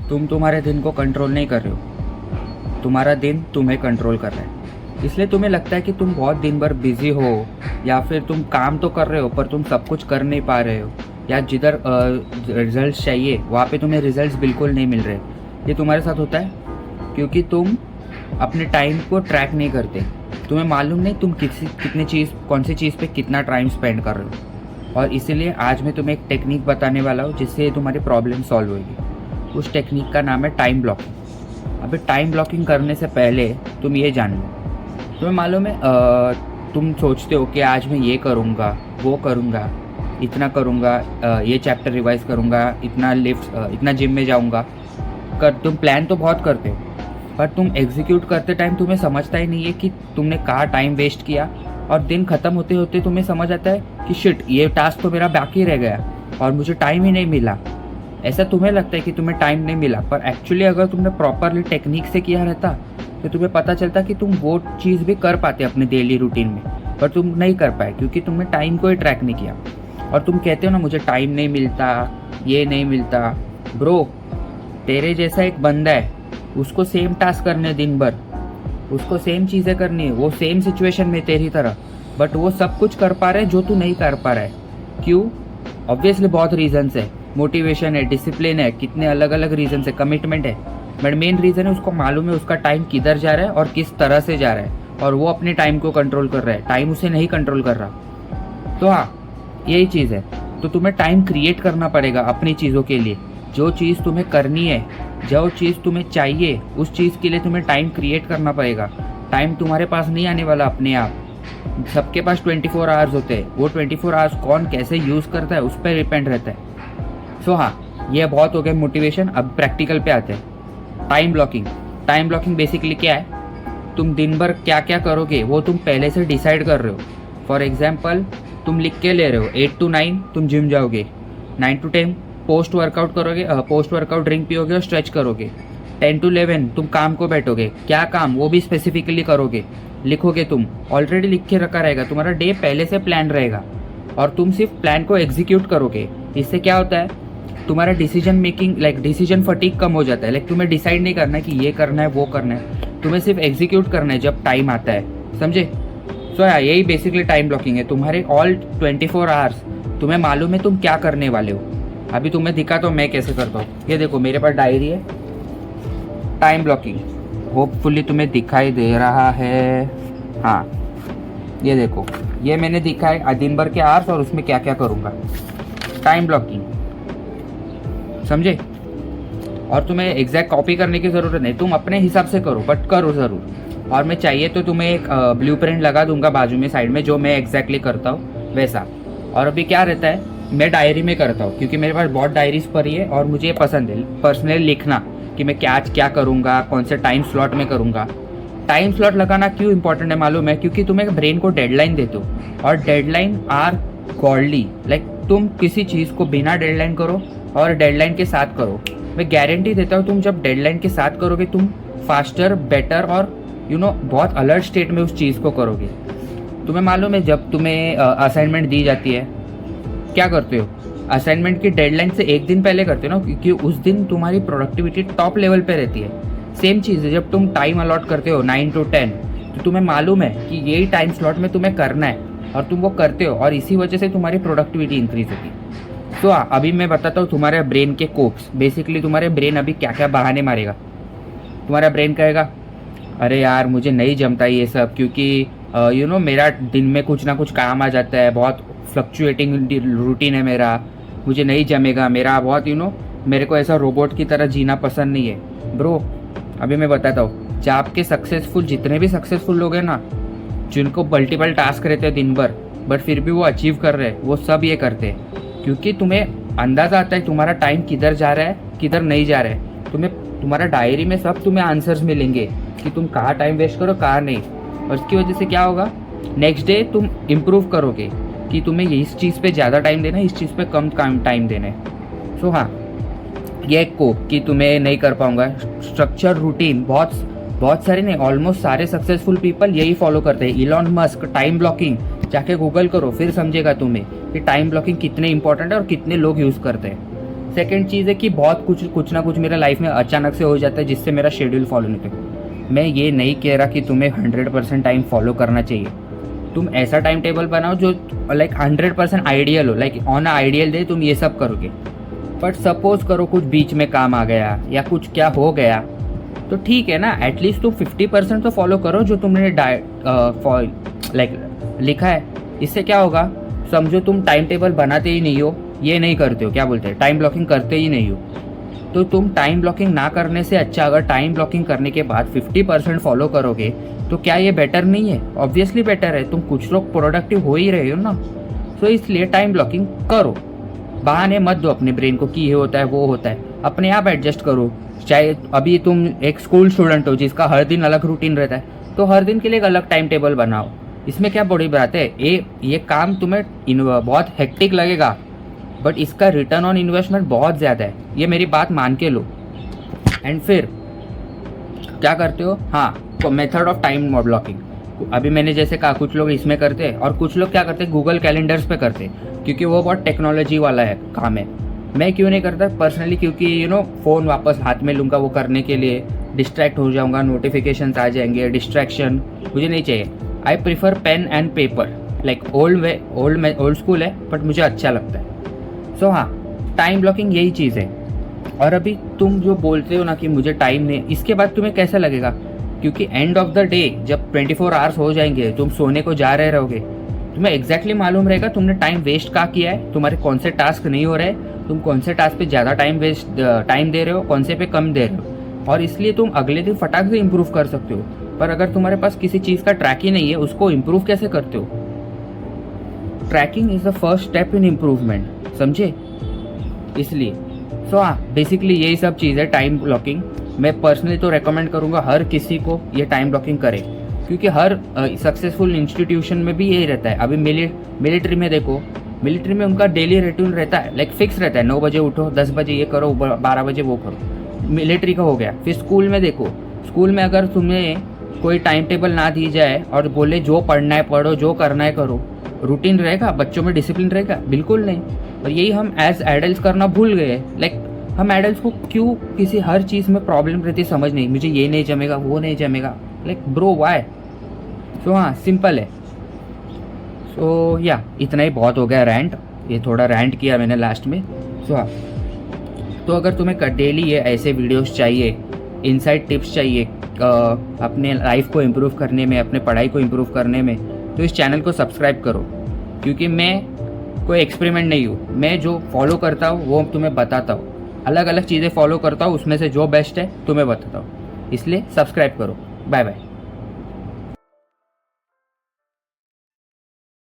तुम तुम्हारे दिन को कंट्रोल नहीं कर रहे हो, तुम्हारा दिन तुम्हें कंट्रोल कर रहा है। इसलिए तुम्हें लगता है कि तुम बहुत दिन भर बिजी हो, या फिर तुम काम तो कर रहे हो पर तुम सब कुछ कर नहीं पा रहे हो, या जिधर रिजल्ट्स चाहिए वहाँ पे तुम्हें रिजल्ट्स बिल्कुल नहीं मिल रहे। ये तुम्हारे साथ होता है क्योंकि तुम अपने टाइम को ट्रैक नहीं करते। तुम्हें मालूम नहीं तुम कौन सी चीज़ पे कितना टाइम स्पेंड कर रहे हो। और इसीलिए आज मैं तुम्हें एक टेक्निक बताने वाला हूँ जिससे तुम्हारी प्रॉब्लम सॉल्व होगी। उस टेक्निक का नाम है टाइम ब्लॉकिंग। अभी टाइम ब्लॉकिंग करने से पहले तुम ये जान लो, तुम्हें मालूम है तुम सोचते हो कि आज मैं ये करूँगा, वो करूँगा, इतना करूँगा, ये चैप्टर रिवाइज करूँगा, इतना जिम में जाऊँगा। तुम प्लान तो बहुत करते हो पर तुम एग्जीक्यूट करते टाइम तुम्हें समझता ही नहीं है कि तुमने कहाँ टाइम वेस्ट किया। और दिन ख़त्म होते होते तुम्हें समझ आता है कि शिट, ये टास्क तो मेरा बाकी रह गया और मुझे टाइम ही नहीं मिला। ऐसा तुम्हें लगता है कि तुम्हें टाइम नहीं मिला, पर एक्चुअली अगर तुमने प्रॉपरली टेक्निक से किया रहता तो तुम्हें पता चलता कि तुम वो चीज़ भी कर पाते अपने डेली रूटीन में, पर तुम नहीं कर पाए क्योंकि तुमने टाइम को ही ट्रैक नहीं किया। और तुम कहते हो ना मुझे टाइम नहीं मिलता, ये नहीं मिलता। ब्रो, तेरे जैसा एक बंदा है, उसको सेम टास्क करने दिन भर, उसको सेम चीज़ें करनी है, वो सेम सिचुएशन में तेरी तरह, बट वो सब कुछ कर पा रहा है जो तू नहीं कर पा रहा है। क्यों? ऑब्वियसली बहुत रीजंस है, मोटिवेशन है, डिसिप्लिन है, कितने अलग अलग रीजंस है, कमिटमेंट है। बट मेन रीज़न है उसको मालूम है उसका टाइम किधर जा रहा है और किस तरह से जा रहा है, और वो अपने टाइम को कंट्रोल कर रहा है, टाइम उसे नहीं कंट्रोल कर रहा। तो हाँ, यही चीज़ है। तो तुम्हें टाइम क्रिएट करना पड़ेगा अपनी चीज़ों के लिए। जो चीज़ तुम्हें करनी है, जो चीज़ तुम्हें चाहिए, उस चीज़ के लिए तुम्हें टाइम क्रिएट करना पड़ेगा। टाइम तुम्हारे पास नहीं आने वाला अपने आप। सबके पास 24 आवर्स होते हैं, वो 24 आवर्स कौन कैसे यूज़ करता है उस पर डिपेंड रहता है। सो हाँ, ये बहुत हो गया मोटिवेशन। अब प्रैक्टिकल पे आते हैं। Time blocking. Time blocking basically क्या है? तुम दिन भर क्या क्या करोगे वो तुम पहले से डिसाइड कर रहे हो। फॉर एग्जाम्पल, तुम लिख के ले रहे हो 8 to 9 तुम जिम जाओगे, 9 to 10 पोस्ट वर्कआउट करोगे, पोस्ट वर्कआउट ड्रिंक पियोगे और स्ट्रेच करोगे, 10 to 11 तुम काम को बैठोगे। क्या काम वो भी स्पेसिफिकली करोगे, लिखोगे। तुम ऑलरेडी लिख के रखा रहेगा, तुम्हारा डे पहले से प्लान रहेगा और तुम सिर्फ प्लान को एग्जीक्यूट करोगे। इससे क्या होता है, तुम्हारा डिसीजन मेकिंग डिसीजन फटीग कम हो जाता है। तुम्हें डिसाइड नहीं करना है कि ये करना है वो करना है, तुम्हें सिर्फ एग्जीक्यूट करना है जब टाइम आता है। समझे? सो यही बेसिकली टाइम ब्लॉकिंग है। तुम्हारे ऑल 24 आवर्स तुम्हें मालूम है तुम क्या करने वाले हो। अभी तुम्हें दिखा तो मैं कैसे करता हूँ। ये देखो मेरे पास डायरी है, टाइम ब्लॉकिंग। होपफुली तुम्हें दिखाई दे रहा है। हाँ, ये देखो, ये मैंने दिखा है दिन भर के आवर्स और उसमें क्या क्या करूँगा। टाइम ब्लॉकिंग, समझे? और तुम्हें एग्जैक्ट कॉपी करने की ज़रूरत नहीं, तुम अपने हिसाब से करो, बट करो ज़रूर। और मैं चाहिए तो तुम्हें एक ब्लूप्रिंट लगा दूंगा बाजू में साइड में, जो मैं एग्जैक्टली करता हूँ वैसा। और अभी क्या रहता है, मैं डायरी में करता हूँ क्योंकि मेरे पास बहुत डायरीज पड़ी है और मुझे ये पसंद है पर्सनली लिखना कि मैं क्या करूँगा, कौन से टाइम स्लॉट में करूँगा। टाइम स्लॉट लगाना क्यों इंपॉर्टेंट है मालूम है? क्योंकि तुम्हें ब्रेन को डेडलाइन देते हो, और डेडलाइन आर गॉडली। तुम किसी चीज़ को बिना डेडलाइन करो और डेडलाइन के साथ करो, मैं गारंटी देता हूँ तुम जब डेडलाइन के साथ करोगे तुम फास्टर, बेटर और बहुत अलर्ट स्टेट में उस चीज़ को करोगे। तुम्हें मालूम है जब तुम्हें असाइनमेंट दी जाती है क्या करते हो? असाइनमेंट की डेडलाइन से एक दिन पहले करते हो ना, क्योंकि उस दिन तुम्हारी प्रोडक्टिविटी टॉप लेवल पे रहती है। सेम चीज़ है जब तुम टाइम अलॉट करते हो 9 to 10, तो तुम्हें मालूम है कि यही टाइम स्लॉट में तुम्हें करना है और तुम वो करते हो, और इसी वजह से तुम्हारी प्रोडक्टिविटी इंक्रीज होती है। तो अभी मैं बताता हूँ तुम्हारे ब्रेन के कोप्स। बेसिकली तुम्हारे ब्रेन अभी क्या क्या बहाने मारेगा। तुम्हारा ब्रेन कहेगा अरे यार मुझे नहीं जमता ये सब, क्योंकि मेरा दिन में कुछ ना कुछ काम आ जाता है, बहुत फ्लक्चुएटिंग रूटीन है मेरा, मुझे नहीं जमेगा, मेरा बहुत मेरे को ऐसा रोबोट की तरह जीना पसंद नहीं है। ब्रो, अभी मैं बताता हूँ, जब आपके जितने भी सक्सेसफुल लोग हैं ना, जिनको मल्टीपल टास्क रहते हैं दिन भर बट फिर भी वो अचीव कर रहे हैं, वो सब ये करते हैं क्योंकि तुम्हें अंदाज़ा आता है तुम्हारा टाइम किधर जा रहा है, किधर नहीं जा रहा है। तुम्हारा डायरी में सब तुम्हें आंसर्स मिलेंगे कि तुम कहाँ टाइम वेस्ट करो, कहाँ नहीं। और इसकी वजह से क्या होगा, नेक्स्ट डे तुम इम्प्रूव करोगे कि तुम्हें इस चीज़ पे ज़्यादा टाइम देना है, इस चीज़ पे कम टाइम देना है। सो हाँ, ये एक कोप कि तुम्हें नहीं कर पाऊंगा। स्ट्रक्चर रूटीन बहुत सारे नहीं, ऑलमोस्ट सारे सक्सेसफुल पीपल यही फॉलो करते हैं। इलॉन मस्क, टाइम ब्लॉकिंग, जाके गूगल करो फिर समझेगा तुम्हें कि टाइम ब्लॉकिंग कितने इंपॉर्टेंट है और कितने लोग यूज़ करते हैं। सेकंड चीज़ है कि बहुत कुछ ना कुछ मेरा लाइफ में अचानक से हो जाता है जिससे मेरा शेड्यूल फॉलो नहीं करता। मैं ये नहीं कह रहा कि तुम्हें 100% टाइम फॉलो करना चाहिए। तुम ऐसा टाइम टेबल बनाओ जो लाइक 100% आइडियल हो, लाइक ऑन आइडियल डे तुम ये सब करोगे। बट सपोज करो कुछ बीच में काम आ गया या कुछ क्या हो गया, तो ठीक है ना, एटलीस्ट तुम 50% तो फॉलो करो जो तुमने लाइक लिखा है। इससे क्या होगा, समझो तुम टाइम टेबल बनाते ही नहीं हो, ये नहीं करते हो, क्या बोलते हैं, टाइम ब्लॉकिंग करते ही नहीं हो, तो तुम टाइम ब्लॉकिंग ना करने से अच्छा अगर टाइम ब्लॉकिंग करने के बाद 50% फॉलो करोगे तो क्या ये बेटर नहीं है? ऑब्वियसली बेटर है, तुम कुछ लोग प्रोडक्टिव हो ही रहे हो ना। तो इसलिए टाइम ब्लॉकिंग करो, बहाने मत दो अपने ब्रेन को कि ये होता है वो होता है, अपने आप एडजस्ट करो। चाहे अभी तुम एक स्कूल स्टूडेंट हो जिसका हर दिन अलग रूटीन रहता है, तो हर दिन के लिए एक अलग टाइम टेबल बनाओ, इसमें क्या बड़ी बात है। ये काम तुम्हें बहुत हेक्टिक लगेगा बट इसका रिटर्न ऑन इन्वेस्टमेंट बहुत ज़्यादा है, ये मेरी बात मान के लो। एंड फिर क्या करते हो, हाँ, तो मेथड ऑफ टाइम ब्लॉकिंग अभी मैंने जैसे कहा, कुछ लोग इसमें करते हैं और कुछ लोग क्या करते हैं गूगल कैलेंडर्स पे करते हैं, क्योंकि वो बहुत टेक्नोलॉजी वाला है काम है। मैं क्यों नहीं करता पर्सनली, क्योंकि फ़ोन वापस हाथ में लूँगा वो करने के लिए, डिस्ट्रैक्ट हो जाऊँगा, नोटिफिकेशंस आ जाएंगे, डिस्ट्रैक्शन मुझे नहीं चाहिए। I prefer pen and paper, like old school है बट मुझे अच्छा लगता है। सो हाँ, टाइम ब्लॉकिंग यही चीज़ है। और अभी तुम जो बोलते हो ना कि मुझे टाइम नहीं, इसके बाद तुम्हें कैसा लगेगा, क्योंकि एंड ऑफ द डे जब 24 आवर्स हो जाएंगे, तुम सोने को जा रहे रहोगे, तुम्हें एग्जैक्टली मालूम रहेगा तुमने टाइम वेस्ट कहाँ किया है, तुम्हारे कौन से टास्क नहीं हो रहे, तुम कौन से टास्क पे ज़्यादा टाइम दे रहे हो, कौन से पे कम दे रहे हो, और इसलिए तुम अगले दिन फटाक से इम्प्रूव कर सकते हो। पर अगर तुम्हारे पास किसी चीज़ का ट्रैक ही नहीं है, उसको इम्प्रूव कैसे करते हो? Tracking is the first step in improvement, समझे? इसलिए हाँ, बेसिकली यही सब चीज़ है टाइम ब्लॉकिंग। मैं पर्सनली तो रेकमेंड करूँगा हर किसी को ये टाइम ब्लॉकिंग करे, क्योंकि हर सक्सेसफुल इंस्टीट्यूशन में भी यही रहता है। अभी मिलिट्री में देखो, मिलिट्री में उनका डेली रूटीन रहता है, लाइक फिक्स रहता है, 9 बजे उठो, 10 बजे ये करो, 12 बजे वो करो, मिलिट्री का हो गया। फिर स्कूल में देखो, स्कूल में अगर तुम्हें कोई टाइम टेबल ना दी जाए और बोले जो पढ़ना है पढ़ो, जो करना है करो, रूटीन रहेगा, बच्चों में डिसिप्लिन रहेगा? बिल्कुल नहीं। और यही हम एज एडल्ट करना भूल गए। लाइक हम एडल्ट को क्यों किसी हर चीज़ में प्रॉब्लम रहती है, समझ नहीं, मुझे ये नहीं जमेगा, वो नहीं जमेगा, लाइक ब्रो वाई? सो हाँ, सिंपल है। सो या इतना ही बहुत हो गया रैंट, ये थोड़ा रैंट किया मैंने लास्ट में। सो हाँ, तो अगर तुम्हें डेली ये ऐसे वीडियोस चाहिए, इनसाइड टिप्स चाहिए अपने लाइफ को इम्प्रूव करने में, अपने पढ़ाई को इम्प्रूव करने में, तो इस चैनल को सब्सक्राइब करो, क्योंकि मैं कोई एक्सपेरिमेंट नहीं हूँ। मैं जो फॉलो करता हूँ वो तुम्हें बताता हूँ, अलग अलग चीज़ें फॉलो करता हूँ, उसमें से जो बेस्ट है तुम्हें बताता हूँ। इसलिए सब्सक्राइब करो। Bye bye.